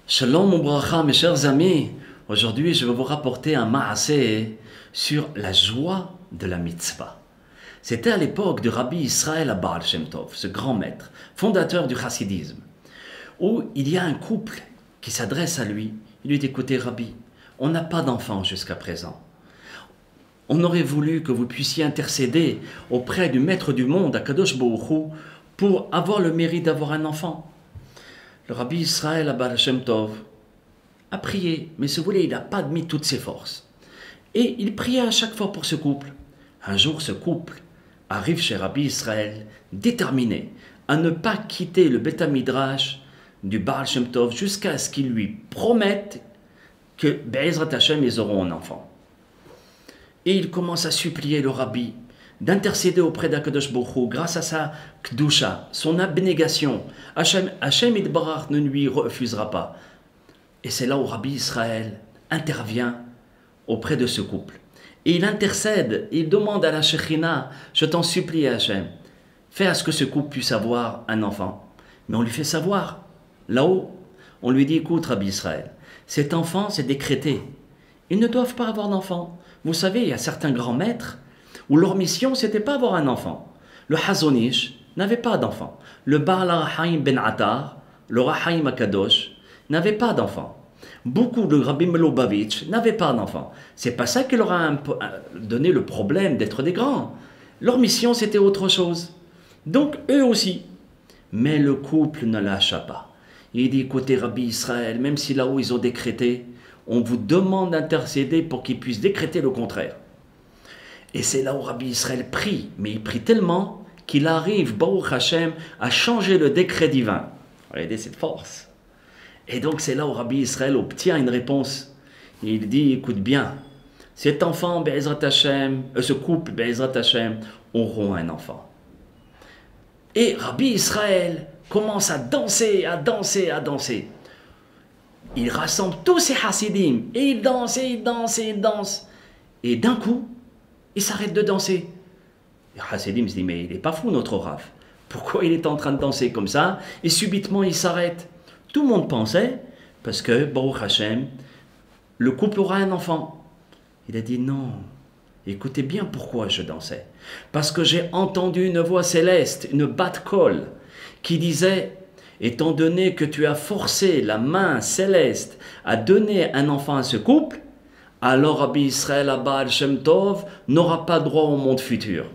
Shalom ou bracha, mes chers amis. Aujourd'hui, je vais vous rapporter un ma'aseh sur la joie de la mitzvah. C'était à l'époque du Rabbi Israël Baal Shem Tov, ce grand maître, fondateur du chassidisme, où il y a un couple qui s'adresse à lui. Il lui dit: écoutez, Rabbi, on n'a pas d'enfant jusqu'à présent. On aurait voulu que vous puissiez intercéder auprès du maître du monde, Akadosh Baruch Hu, pour avoir le mérite d'avoir un enfant. Le Rabbi Israël Baal Shem Tov a prié, mais si vous voulez, il n'a pas mis toutes ses forces. Et il priait à chaque fois pour ce couple. Un jour, ce couple arrive chez Rabbi Israël, déterminé à ne pas quitter le Beth Midrash du Baal Shem Tov jusqu'à ce qu'il lui promette que Be'ezrat Hashem, ils auront un enfant. Et il commence à supplier le Rabbi d'intercéder auprès d'Akadosh Baruch Hu grâce à sa Kdusha, son abnégation. Hashem Idbarach ne lui refusera pas. Et c'est là où Rabbi Israël intervient auprès de ce couple. Et il intercède, il demande à la Shekhinah: je t'en supplie Hashem, fais à ce que ce couple puisse avoir un enfant. Mais on lui fait savoir, là-haut, on lui dit: écoute Rabbi Israël, cet enfant c'est décrété. Ils ne doivent pas avoir d'enfant. Vous savez, il y a certains grands maîtres où leur mission, c'était pas avoir un enfant. Le Hazonish n'avait pas d'enfant. Le Baal Haim Ben Attar, le Rahaim Akadosh, n'avait pas d'enfant. Beaucoup de Rabbi Melobavitch n'avaient pas d'enfant. C'est pas ça qui leur a donné le problème d'être des grands. Leur mission, c'était autre chose. Donc, eux aussi. Mais le couple ne lâcha pas. Il dit: écoutez, Rabbi Israël, même si là-haut ils ont décrété, on vous demande d'intercéder pour qu'ils puissent décréter le contraire. Et c'est là où Rabbi Israël prie, mais il prie tellement qu'il arrive, Baruch Hashem, à changer le décret divin. Regardez cette force. Et donc c'est là où Rabbi Israël obtient une réponse. Il dit: écoute bien, cet enfant, Be'ezrat Hashem, ce couple, Be'ezrat Hashem, auront un enfant. Et Rabbi Israël commence à danser, à danser, à danser. Il rassemble tous ses chassidim, et il danse, et il danse, et il danse. Et d'un coup, il s'arrête de danser. Les chassidim se disent: mais il n'est pas fou notre Rav. Pourquoi il est en train de danser comme ça? Et subitement il s'arrête. Tout le monde pensait, parce que, Baruch Hashem, le couple aura un enfant. Il a dit: non, écoutez bien pourquoi je dansais. Parce que j'ai entendu une voix céleste, une bat-kol, qui disait: étant donné que tu as forcé la main céleste à donner un enfant à ce couple, alors Rabbi Israël Baal Shem Tov n'aura pas droit au monde futur.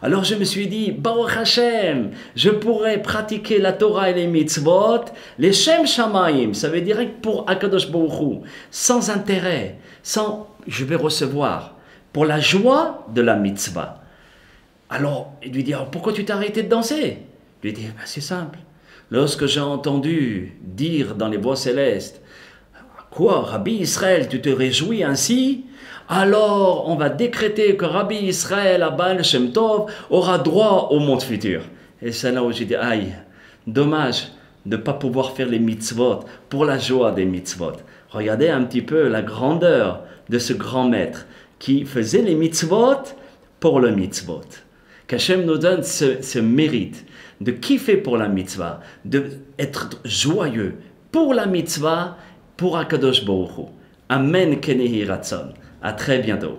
Alors je me suis dit: Baruch Hashem, je pourrais pratiquer la Torah et les mitzvot, les Shem Shamayim, ça veut dire pour Akadosh Baruch Hu, sans intérêt, sans je vais recevoir, pour la joie de la mitzvah. Alors il lui dit: alors, pourquoi tu t'es arrêté de danser? Il lui dit: ben, c'est simple. Lorsque j'ai entendu dire dans les voix célestes: quoi, Rabbi Israël, tu te réjouis ainsi? Alors on va décréter que Rabbi Israël Baal Shem Tov aura droit au monde futur. Et c'est là où j'ai dit: aïe, dommage de ne pas pouvoir faire les mitzvot pour la joie des mitzvot. Regardez un petit peu la grandeur de ce grand maître qui faisait les mitzvot pour le mitzvot. Qu'Hachem nous donne ce mérite de kiffer pour la mitzvah, d'être joyeux pour la mitzvah, pour Akadosh Baruch Hu. Amen Kenehi Ratzon. À très bientôt.